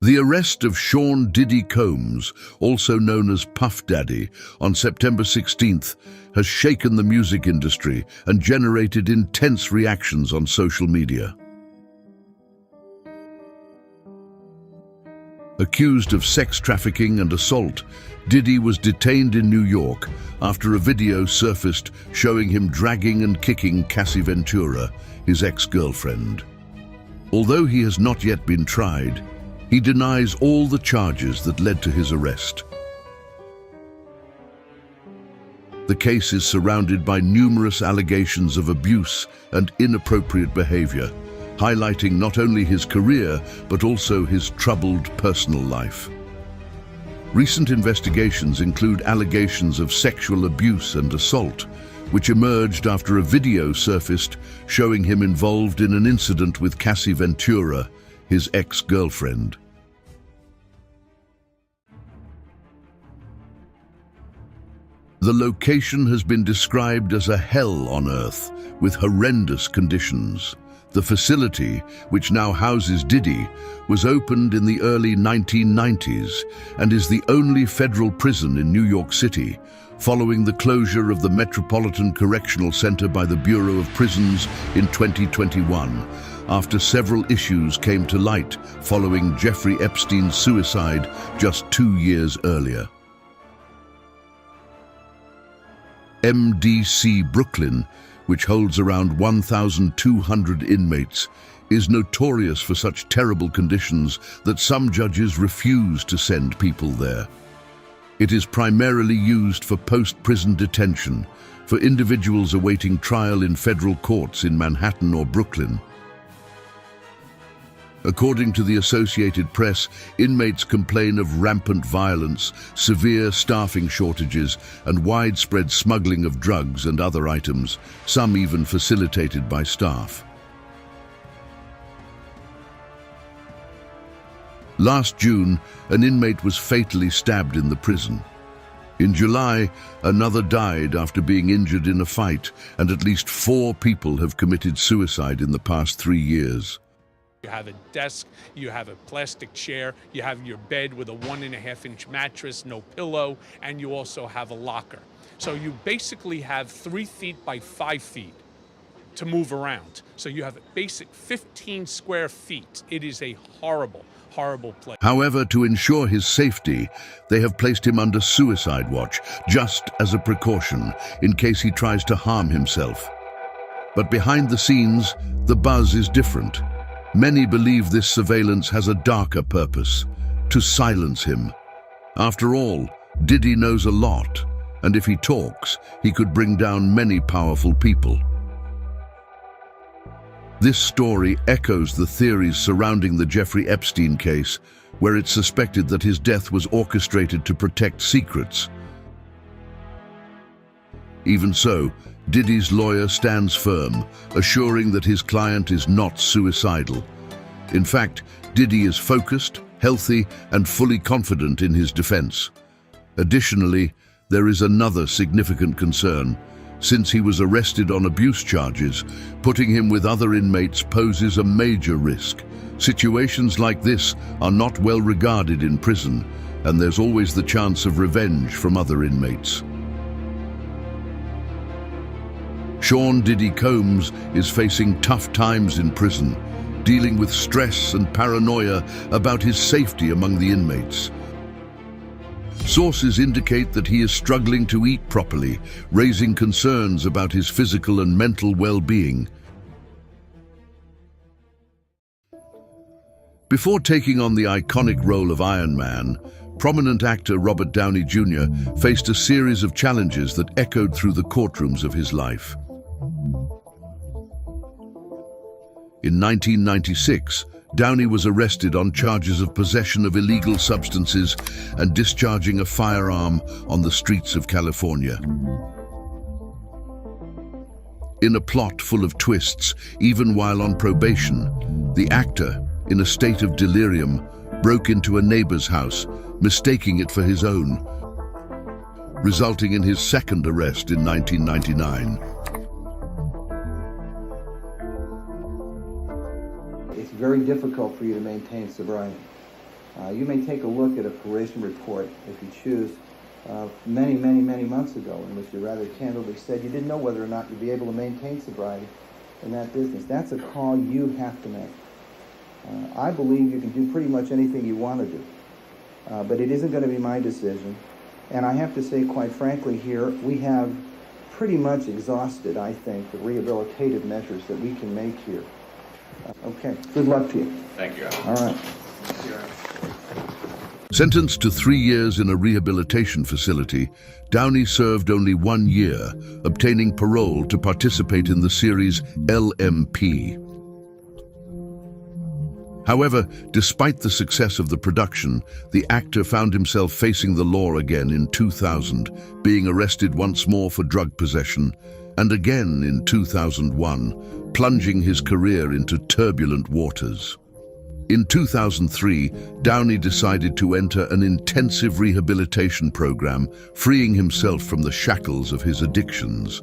The arrest of Sean Diddy Combs, also known as Puff Daddy, on September 16th has shaken the music industry and generated intense reactions on social media. Accused of sex trafficking and assault, Diddy was detained in New York after a video surfaced showing him dragging and kicking Cassie Ventura, his ex-girlfriend. Although he has not yet been tried, he denies all the charges that led to his arrest. The case is surrounded by numerous allegations of abuse and inappropriate behavior, highlighting not only his career but also his troubled personal life. Recent investigations include allegations of sexual abuse and assault, which emerged after a video surfaced showing him involved in an incident with Cassie Ventura, his ex-girlfriend. The location has been described as a hell on earth, with horrendous conditions. The facility, which now houses Diddy, was opened in the early 1990s and is the only federal prison in New York City, following the closure of the Metropolitan Correctional Center by the Bureau of Prisons in 2021, after several issues came to light following Jeffrey Epstein's suicide just 2 years earlier. MDC Brooklyn, which holds around 1,200 inmates, is notorious for such terrible conditions that some judges refuse to send people there. It is primarily used for post-prison detention, for individuals awaiting trial in federal courts in Manhattan or Brooklyn. According to the Associated Press, inmates complain of rampant violence, severe staffing shortages, and widespread smuggling of drugs and other items, some even facilitated by staff. Last June, an inmate was fatally stabbed in the prison. In July, another died after being injured in a fight, and at least 4 people have committed suicide in the past 3 years. You have a desk, you have a plastic chair, you have your bed with a 1.5-inch mattress, no pillow, and you also have a locker. So you basically have 3 feet by 5 feet to move around. So you have a basic 15 square feet. It is a horrible, horrible place. However, to ensure his safety, they have placed him under suicide watch, just as a precaution, in case he tries to harm himself. But behind the scenes, the buzz is different. Many believe this surveillance has a darker purpose, to silence him. After all, Diddy knows a lot, and if he talks, he could bring down many powerful people. This story echoes the theories surrounding the Jeffrey Epstein case, where it's suspected that his death was orchestrated to protect secrets. Even so, Diddy's lawyer stands firm, assuring that his client is not suicidal. In fact, Diddy is focused, healthy, and fully confident in his defense. Additionally, there is another significant concern. Since he was arrested on abuse charges, putting him with other inmates poses a major risk. Situations like this are not well regarded in prison, and there's always the chance of revenge from other inmates. Sean Diddy Combs is facing tough times in prison, dealing with stress and paranoia about his safety among the inmates. Sources indicate that he is struggling to eat properly, raising concerns about his physical and mental well-being. Before taking on the iconic role of Iron Man, prominent actor Robert Downey Jr. faced a series of challenges that echoed through the courtrooms of his life. In 1996, Downey was arrested on charges of possession of illegal substances and discharging a firearm on the streets of California. In a plot full of twists, even while on probation, the actor, in a state of delirium, broke into a neighbor's house, mistaking it for his own, resulting in his second arrest in 1999. It's very difficult for you to maintain sobriety. You may take a look at a probation report, if you choose, many, many, many months ago, in which you rather candidly said you didn't know whether or not you'd be able to maintain sobriety in that business. That's a call you have to make. I believe you can do pretty much anything you want to do, but it isn't going to be my decision. And I have to say, quite frankly, here, we have pretty much exhausted, I think, the rehabilitative measures that we can make here. Okay, good luck to you. Thank you. All right. Sentenced to 3 years in a rehabilitation facility, Downey served only 1 year, obtaining parole to participate in the series LMP. However, despite the success of the production, the actor found himself facing the law again in 2000, being arrested once more for drug possession, and again in 2001, plunging his career into turbulent waters. In 2003, Downey decided to enter an intensive rehabilitation program, freeing himself from the shackles of his addictions.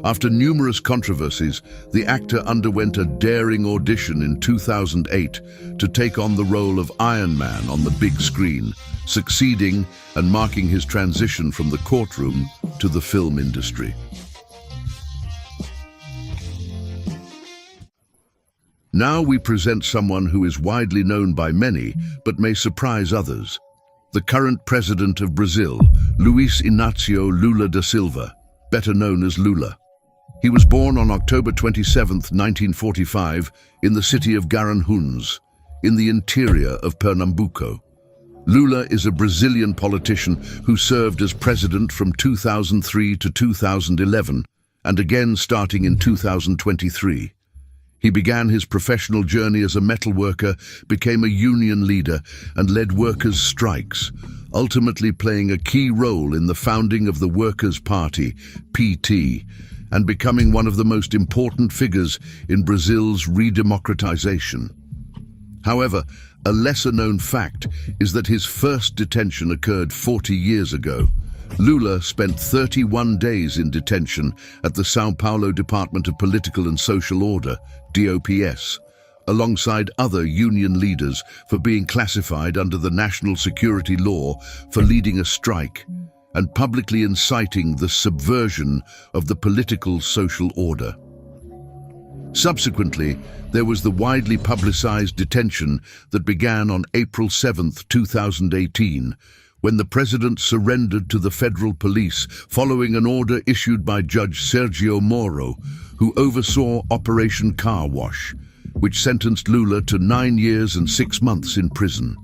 After numerous controversies, the actor underwent a daring audition in 2008 to take on the role of Iron Man on the big screen, succeeding and marking his transition from the courtroom to the film industry. Now we present someone who is widely known by many, but may surprise others. The current president of Brazil, Luiz Inácio Lula da Silva, better known as Lula. He was born on October 27, 1945, in the city of Garanhuns, in the interior of Pernambuco. Lula is a Brazilian politician who served as president from 2003 to 2011, and again starting in 2023. He began his professional journey as a metal worker, became a union leader, and led workers' strikes, ultimately playing a key role in the founding of the Workers' Party, PT, and becoming one of the most important figures in Brazil's redemocratization. However, a lesser-known fact is that his first detention occurred 40 years ago. Lula spent 31 days in detention at the São Paulo Department of Political and Social Order, DOPS, alongside other union leaders for being classified under the national security law for leading a strike and publicly inciting the subversion of the political social order. Subsequently, there was the widely publicized detention that began on April 7, 2018, when the president surrendered to the federal police following an order issued by Judge Sergio Moro, who oversaw Operation Car Wash, which sentenced Lula to 9 years and 6 months in prison.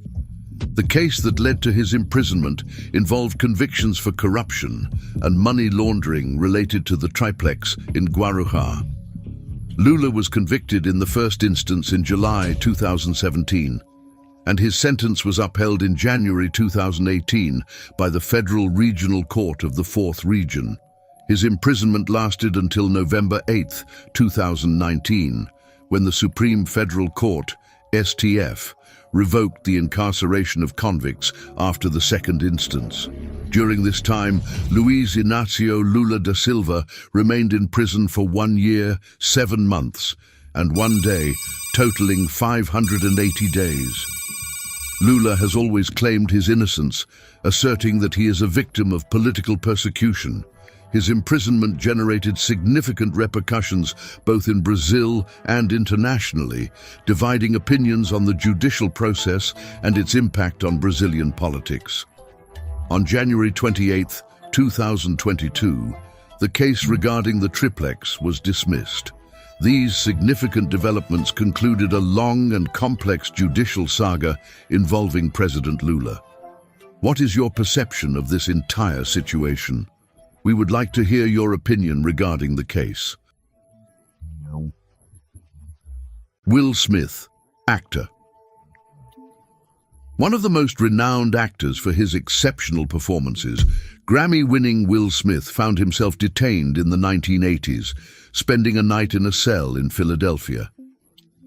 The case that led to his imprisonment involved convictions for corruption and money laundering related to the triplex in Guarujá. Lula was convicted in the first instance in July 2017, and his sentence was upheld in January 2018 by the Federal Regional Court of the 4th Region. His imprisonment lasted until November 8, 2019, when the Supreme Federal Court, STF, revoked the incarceration of convicts after the second instance. During this time, Luiz Inácio Lula da Silva remained in prison for 1 year, 7 months, and 1 day, totaling 580 days. Lula has always claimed his innocence, asserting that he is a victim of political persecution. His imprisonment generated significant repercussions both in Brazil and internationally, dividing opinions on the judicial process and its impact on Brazilian politics. On January 28, 2022, the case regarding the triplex was dismissed. These significant developments concluded a long and complex judicial saga involving President Lula. What is your perception of this entire situation? We would like to hear your opinion regarding the case. Will Smith, actor. One of the most renowned actors for his exceptional performances, Grammy-winning Will Smith found himself detained in the 1980s, spending a night in a cell in Philadelphia.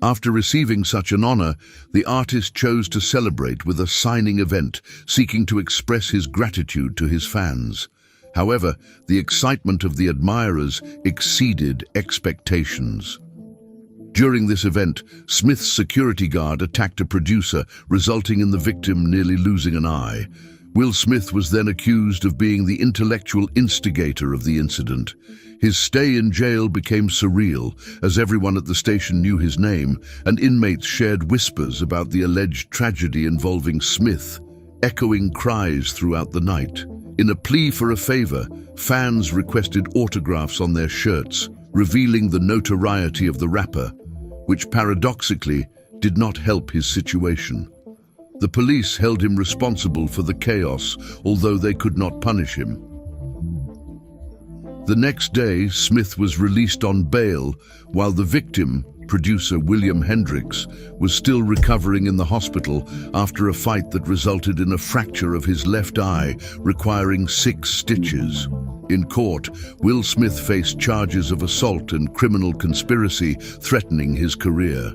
After receiving such an honor, the artist chose to celebrate with a signing event, seeking to express his gratitude to his fans. However, the excitement of the admirers exceeded expectations. During this event, Smith's security guard attacked a producer, resulting in the victim nearly losing an eye. Will Smith was then accused of being the intellectual instigator of the incident. His stay in jail became surreal, as everyone at the station knew his name, and inmates shared whispers about the alleged tragedy involving Smith, echoing cries throughout the night. In a plea for a favor, fans requested autographs on their shirts, revealing the notoriety of the rapper, which paradoxically did not help his situation. The police held him responsible for the chaos, although they could not punish him. The next day, Smith was released on bail, while the victim, producer William Hendricks, was still recovering in the hospital after a fight that resulted in a fracture of his left eye, requiring 6 stitches. In court, Will Smith faced charges of assault and criminal conspiracy, threatening his career.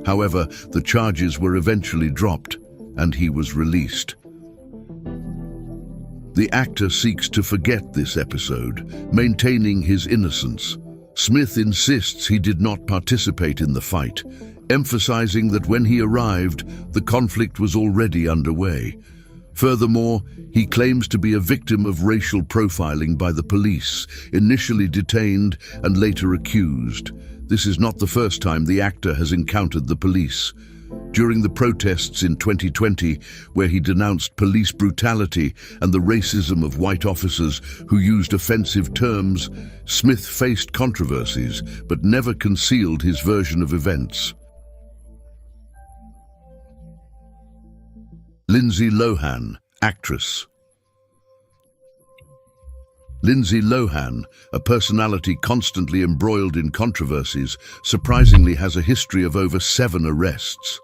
However, the charges were eventually dropped, and he was released. The actor seeks to forget this episode, maintaining his innocence. Smith insists he did not participate in the fight, emphasizing that when he arrived, the conflict was already underway. Furthermore, he claims to be a victim of racial profiling by the police, initially detained and later accused. This is not the first time the actor has encountered the police. During the protests in 2020, where he denounced police brutality and the racism of white officers who used offensive terms, Smith faced controversies but never concealed his version of events. Lindsay Lohan, actress. Lindsay Lohan, a personality constantly embroiled in controversies, surprisingly has a history of over 7 arrests.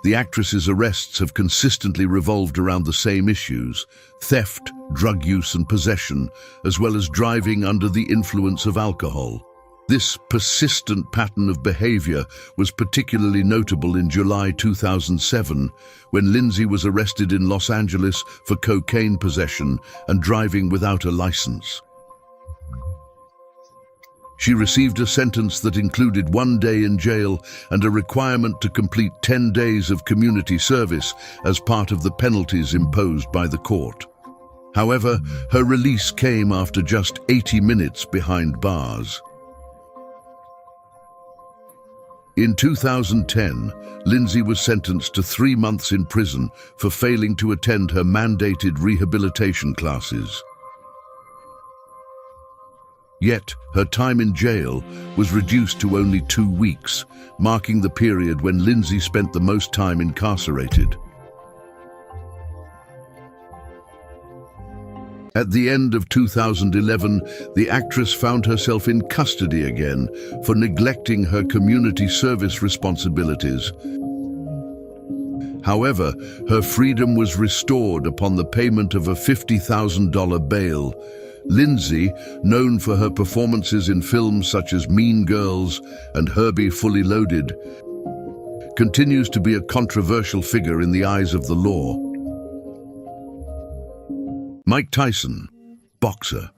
The actress's arrests have consistently revolved around the same issues: theft, drug use and possession, as well as driving under the influence of alcohol. This persistent pattern of behavior was particularly notable in July 2007, when Lindsay was arrested in Los Angeles for cocaine possession and driving without a license. She received a sentence that included 1 day in jail and a requirement to complete 10 days of community service as part of the penalties imposed by the court. However, her release came after just 80 minutes behind bars. In 2010, Lindsay was sentenced to 3 months in prison for failing to attend her mandated rehabilitation classes. Yet, her time in jail was reduced to only 2 weeks, marking the period when Lindsay spent the most time incarcerated. At the end of 2011, the actress found herself in custody again for neglecting her community service responsibilities. However, her freedom was restored upon the payment of a $50,000 bail. Lindsay, known for her performances in films such as Mean Girls and Herbie Fully Loaded, continues to be a controversial figure in the eyes of the law. Mike Tyson, boxer.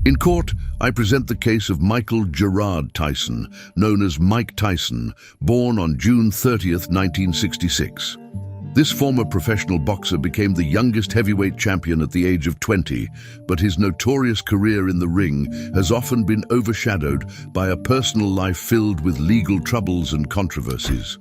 In court, I present the case of Michael Gerard Tyson, known as Mike Tyson, born on June 30th, 1966. This former professional boxer became the youngest heavyweight champion at the age of 20, but his notorious career in the ring has often been overshadowed by a personal life filled with legal troubles and controversies.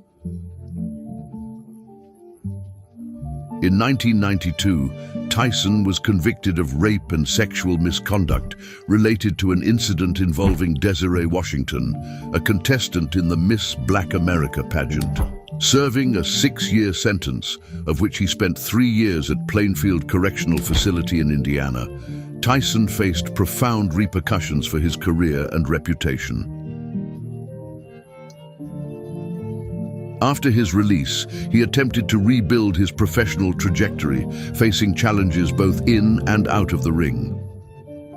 In 1992, Tyson was convicted of rape and sexual misconduct related to an incident involving Desiree Washington, a contestant in the Miss Black America pageant. Serving a 6-year sentence, of which he spent 3 years at Plainfield Correctional Facility in Indiana, Tyson faced profound repercussions for his career and reputation. After his release, he attempted to rebuild his professional trajectory, facing challenges both in and out of the ring.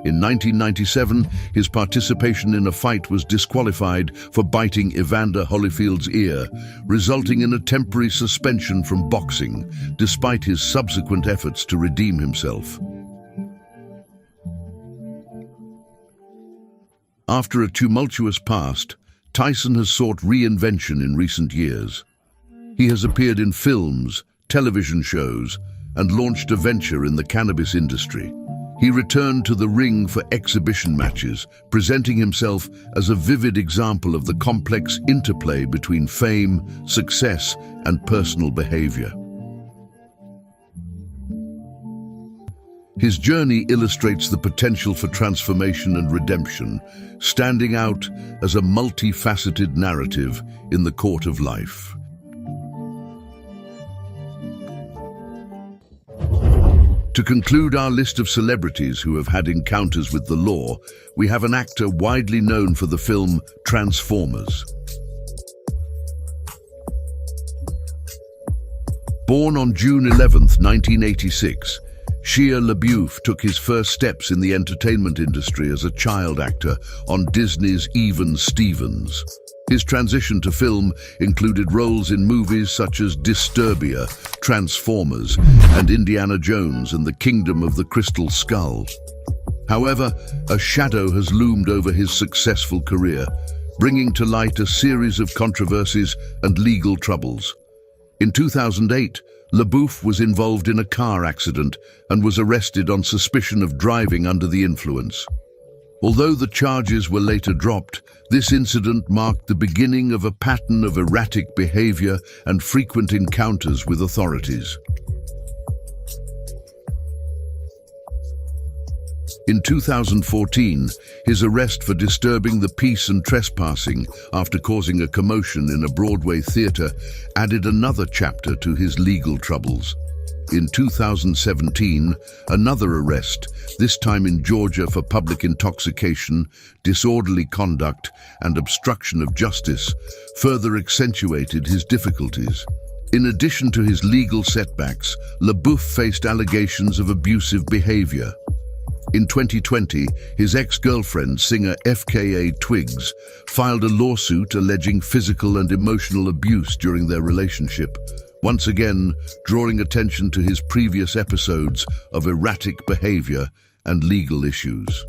In 1997, his participation in a fight was disqualified for biting Evander Holyfield's ear, resulting in a temporary suspension from boxing, despite his subsequent efforts to redeem himself. After a tumultuous past, Tyson has sought reinvention in recent years. He has appeared in films, television shows, and launched a venture in the cannabis industry. He returned to the ring for exhibition matches, presenting himself as a vivid example of the complex interplay between fame, success, and personal behavior. His journey illustrates the potential for transformation and redemption, standing out as a multifaceted narrative in the court of life. To conclude our list of celebrities who have had encounters with the law, we have an actor widely known for the film Transformers. Born on June 11, 1986, Shia LaBeouf took his first steps in the entertainment industry as a child actor on Disney's Even Stevens. His transition to film included roles in movies such as Disturbia, Transformers, and Indiana Jones and the Kingdom of the Crystal Skull. However, a shadow has loomed over his successful career, bringing to light a series of controversies and legal troubles. In 2008, LaBeouf was involved in a car accident and was arrested on suspicion of driving under the influence. Although the charges were later dropped, this incident marked the beginning of a pattern of erratic behavior and frequent encounters with authorities. In 2014, his arrest for disturbing the peace and trespassing after causing a commotion in a Broadway theater added another chapter to his legal troubles. In 2017, another arrest, this time in Georgia for public intoxication, disorderly conduct, and obstruction of justice, further accentuated his difficulties. In addition to his legal setbacks, LaBeouf faced allegations of abusive behavior. In 2020, his ex-girlfriend, singer FKA Twigs, filed a lawsuit alleging physical and emotional abuse during their relationship, once again drawing attention to his previous episodes of erratic behavior and legal issues.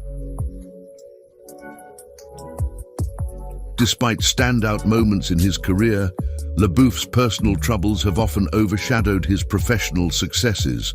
Despite standout moments in his career, LaBeouf's personal troubles have often overshadowed his professional successes.